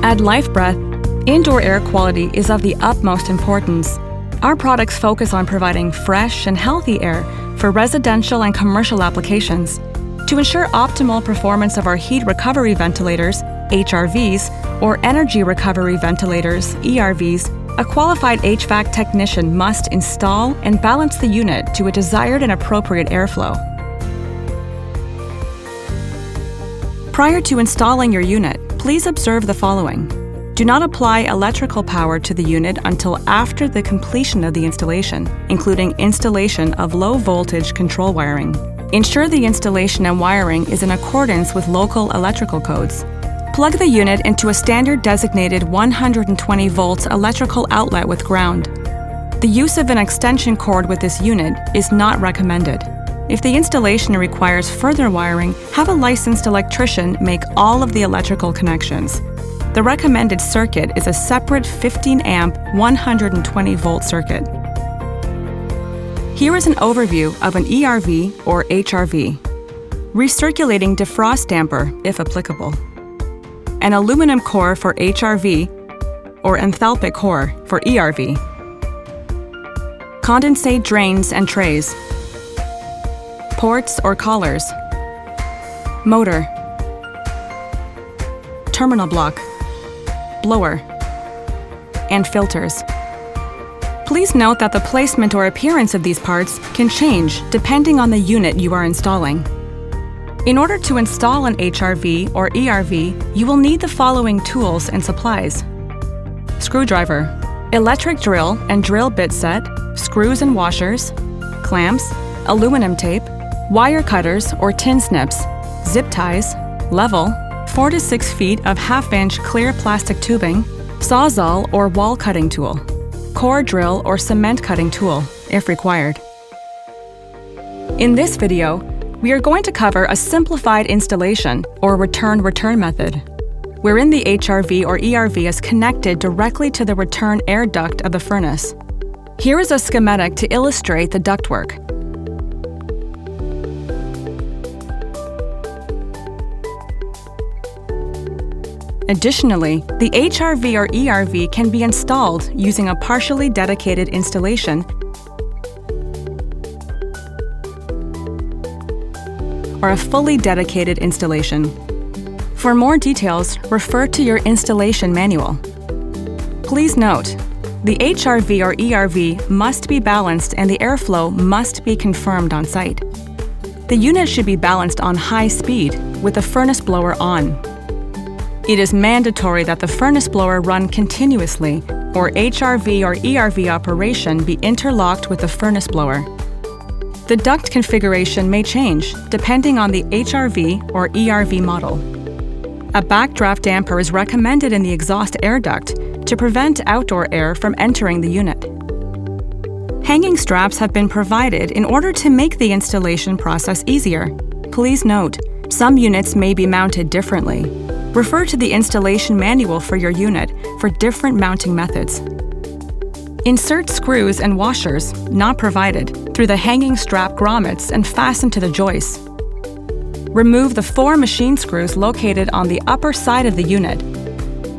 At Lifebreath, indoor air quality is of the utmost importance. Our products focus on providing fresh and healthy air for residential and commercial applications. To ensure optimal performance of our heat recovery ventilators, HRVs, or energy recovery ventilators, ERVs, a qualified HVAC technician must install and balance the unit to a desired and appropriate airflow. Prior to installing your unit, please observe the following. Do not apply electrical power to the unit until after the completion of the installation, including installation of low-voltage control wiring. Ensure the installation and wiring is in accordance with local electrical codes. Plug the unit into a standard designated 120 volts electrical outlet with ground. The use of an extension cord with this unit is not recommended. If the installation requires further wiring, have a licensed electrician make all of the electrical connections. The recommended circuit is a separate 15-amp, 120-volt circuit. Here is an overview of an ERV or HRV. Recirculating defrost damper, if applicable. An aluminum core for HRV or enthalpic core for ERV. Condensate drains and trays. Ports or collars. Motor. Terminal block. Blower. And filters. Please note that the placement or appearance of these parts can change depending on the unit you are installing. In order to install an HRV or ERV, you will need the following tools and supplies. Screwdriver, electric drill and drill bit set, screws and washers, clamps, aluminum tape, wire cutters or tin snips, zip ties, level, 4 to 6 feet of half-inch clear plastic tubing, sawzall or wall cutting tool, core drill or cement cutting tool, if required. In this video, we are going to cover a simplified installation or return method, wherein the HRV or ERV is connected directly to the return air duct of the furnace. Here is a schematic to illustrate the ductwork. Additionally, the HRV or ERV can be installed using a partially dedicated installation or a fully dedicated installation. For more details, refer to your installation manual. Please note, the HRV or ERV must be balanced and the airflow must be confirmed on site. The unit should be balanced on high speed with the furnace blower on. It is mandatory that the furnace blower run continuously or HRV or ERV operation be interlocked with the furnace blower. The duct configuration may change depending on the HRV or ERV model. A backdraft damper is recommended in the exhaust air duct to prevent outdoor air from entering the unit. Hanging straps have been provided in order to make the installation process easier. Please note, some units may be mounted differently. Refer to the installation manual for your unit for different mounting methods. Insert screws and washers, not provided, through the hanging strap grommets and fasten to the joists. Remove the 4 machine screws located on the upper side of the unit.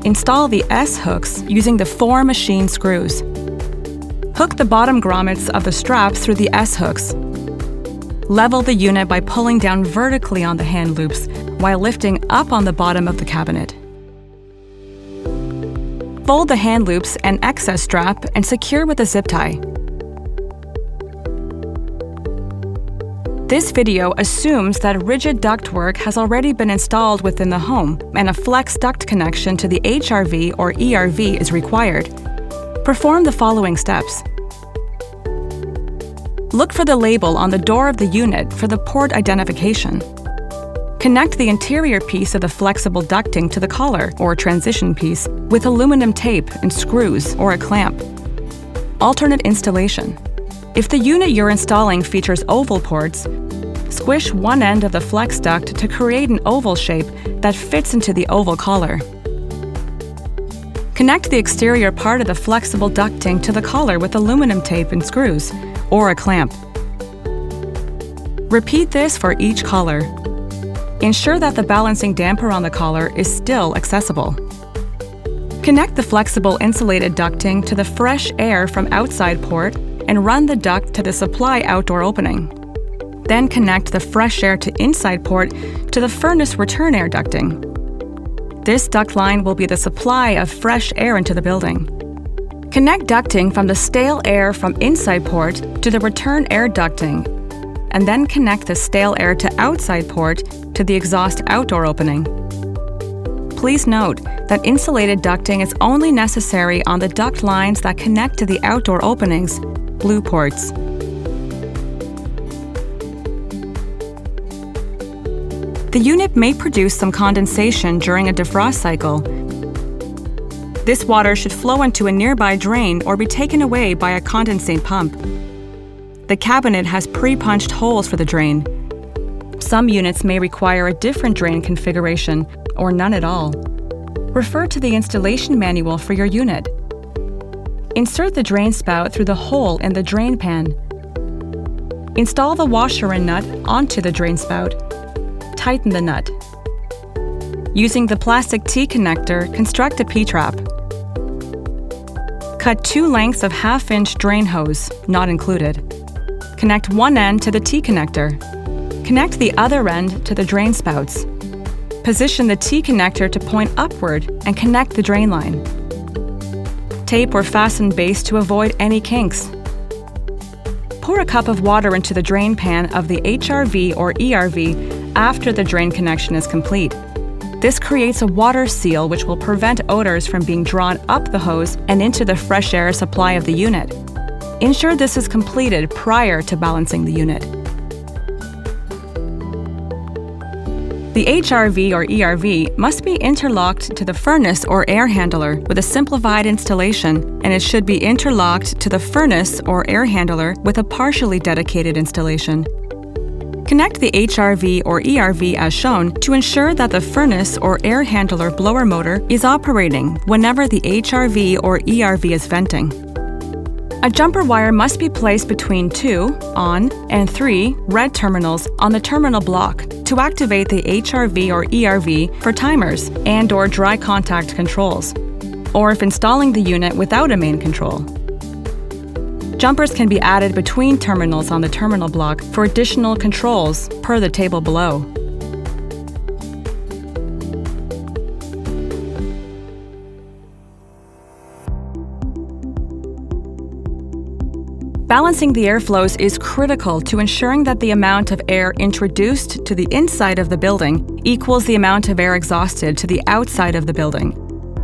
Install the S-hooks using the 4 machine screws. Hook the bottom grommets of the straps through the S-hooks. Level the unit by pulling down vertically on the hand loops while lifting up on the bottom of the cabinet. Fold the hand loops and excess strap and secure with a zip tie. This video assumes that rigid ductwork has already been installed within the home and a flex duct connection to the HRV or ERV is required. Perform the following steps. Look for the label on the door of the unit for the port identification. Connect the interior piece of the flexible ducting to the collar or transition piece with aluminum tape and screws or a clamp. Alternate installation. If the unit you're installing features oval ports, squish one end of the flex duct to create an oval shape that fits into the oval collar. Connect the exterior part of the flexible ducting to the collar with aluminum tape and screws, or a clamp. Repeat this for each collar. Ensure that the balancing damper on the collar is still accessible. Connect the flexible insulated ducting to the fresh air from outside port and run the duct to the supply outdoor opening. Then connect the fresh air to inside port to the furnace return air ducting. This duct line will be the supply of fresh air into the building. Connect ducting from the stale air from inside port to the return air ducting, and then connect the stale air to outside port to the exhaust outdoor opening. Please note that insulated ducting is only necessary on the duct lines that connect to the outdoor openings, blue ports. The unit may produce some condensation during a defrost cycle. This water should flow into a nearby drain or be taken away by a condensate pump. The cabinet has pre-punched holes for the drain. Some units may require a different drain configuration or none at all. Refer to the installation manual for your unit. Insert the drain spout through the hole in the drain pan. Install the washer and nut onto the drain spout. Tighten the nut. Using the plastic T-connector, construct a P-trap. Cut 2 lengths of half-inch drain hose, not included. Connect one end to the T-connector. Connect the other end to the drain spouts. Position the T-connector to point upward and connect the drain line. Tape or fasten base to avoid any kinks. Pour a cup of water into the drain pan of the HRV or ERV after the drain connection is complete. This creates a water seal which will prevent odors from being drawn up the hose and into the fresh air supply of the unit. Ensure this is completed prior to balancing the unit. The HRV or ERV must be interlocked to the furnace or air handler with a simplified installation, and it should be interlocked to the furnace or air handler with a partially dedicated installation. Connect the HRV or ERV as shown to ensure that the furnace or air handler blower motor is operating whenever the HRV or ERV is venting. A jumper wire must be placed between 2 on and 3 red terminals on the terminal block to activate the HRV or ERV for timers and/or dry contact controls, or if installing the unit without a main control. Jumpers can be added between terminals on the terminal block for additional controls per the table below. Balancing the airflows is critical to ensuring that the amount of air introduced to the inside of the building equals the amount of air exhausted to the outside of the building.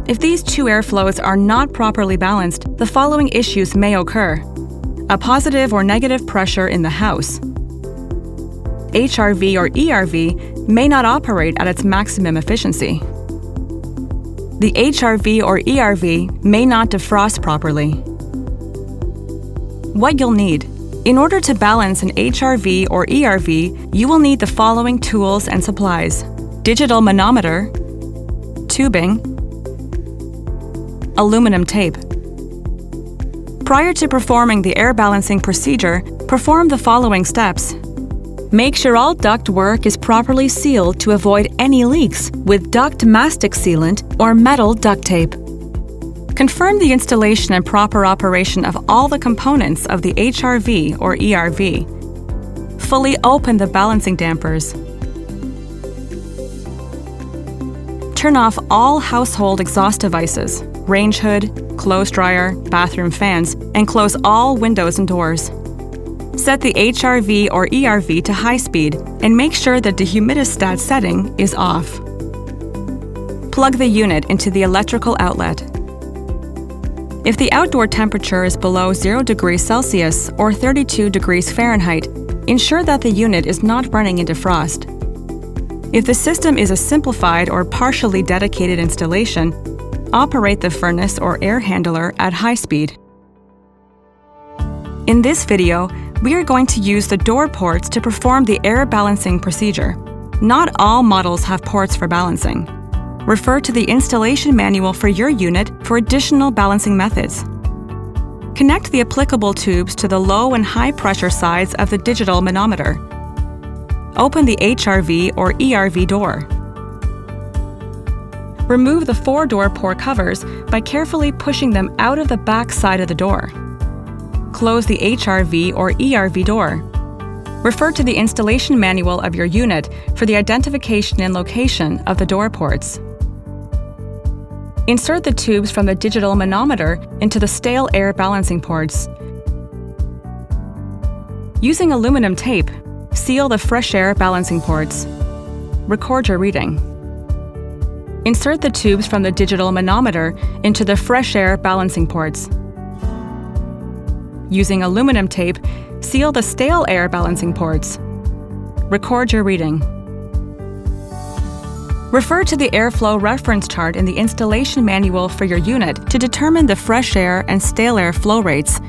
If these two airflows are not properly balanced, the following issues may occur: a positive or negative pressure in the house. HRV or ERV may not operate at its maximum efficiency. The HRV or ERV may not defrost properly. What you'll need. In order to balance an HRV or ERV, you will need the following tools and supplies: digital manometer, tubing, aluminum tape. Prior to performing the air balancing procedure, perform the following steps. Make sure all duct work is properly sealed to avoid any leaks with duct mastic sealant or metal duct tape. Confirm the installation and proper operation of all the components of the HRV or ERV. Fully open the balancing dampers. Turn off all household exhaust devices, range hood, clothes dryer, bathroom fans, and close all windows and doors. Set the HRV or ERV to high speed and make sure the dehumidistat setting is off. Plug the unit into the electrical outlet. If the outdoor temperature is below 0 degrees Celsius or 32 degrees Fahrenheit, ensure that the unit is not running into frost. If the system is a simplified or partially dedicated installation, operate the furnace or air handler at high speed. In this video, we are going to use the door ports to perform the air balancing procedure. Not all models have ports for balancing. Refer to the installation manual for your unit for additional balancing methods. Connect the applicable tubes to the low and high pressure sides of the digital manometer. Open the HRV or ERV door. remove the 4 door port covers by carefully pushing them out of the back side of the door. Close the HRV or ERV door. Refer to the installation manual of your unit for the identification and location of the door ports. Insert the tubes from the digital manometer into the stale air balancing ports. Using aluminum tape, seal the fresh air balancing ports. Record your reading. Insert the tubes from the digital manometer into the fresh air balancing ports. Using aluminum tape, seal the stale air balancing ports. Record your reading. Refer to the airflow reference chart in the installation manual for your unit to determine the fresh air and stale air flow rates.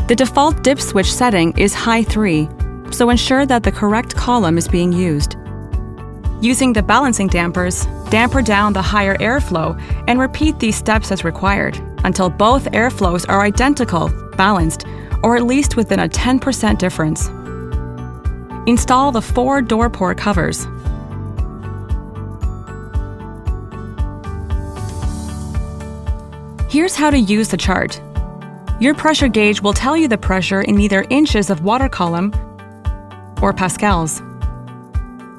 The default dip switch setting is high 3, so ensure that the correct column is being used. Using the balancing dampers, damper down the higher airflow and repeat these steps as required until both airflows are identical, balanced, or at least within a 10% difference. Install the 4 door port covers. Here's how to use the chart. Your pressure gauge will tell you the pressure in either inches of water column or pascals.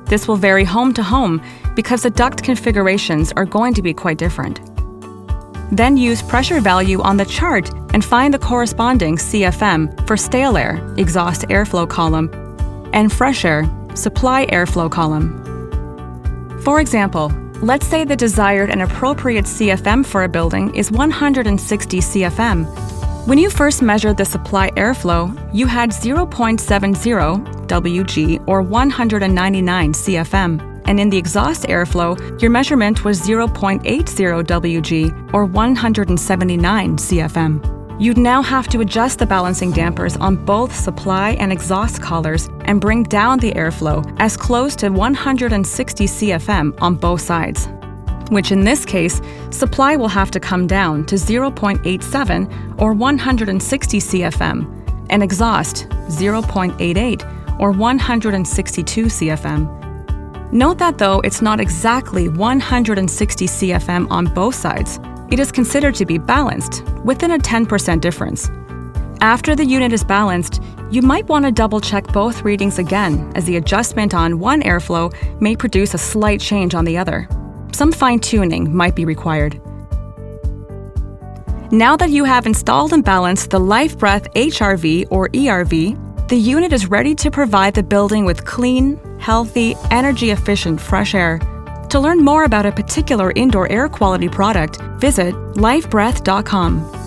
This will vary home to home because the duct configurations are going to be quite different. Then use pressure value on the chart and find the corresponding CFM for stale air, exhaust airflow column, and fresh air, supply airflow column. For example, let's say the desired and appropriate CFM for a building is 160 CFM. When you first measured the supply airflow, you had 0.70 Wg or 199 CFM, and in the exhaust airflow, your measurement was 0.80 Wg or 179 CFM. You'd now have to adjust the balancing dampers on both supply and exhaust collars and bring down the airflow as close to 160 CFM on both sides, which in this case, supply will have to come down to 0.87 or 160 CFM, and exhaust 0.88 or 162 CFM. Note that though it's not exactly 160 CFM on both sides, it is considered to be balanced within a 10% difference. After the unit is balanced, you might want to double-check both readings again, as the adjustment on one airflow may produce a slight change on the other. Some fine-tuning might be required. Now that you have installed and balanced the Lifebreath HRV or ERV, the unit is ready to provide the building with clean, healthy, energy-efficient fresh air. To learn more about a particular indoor air quality product, visit lifebreath.com.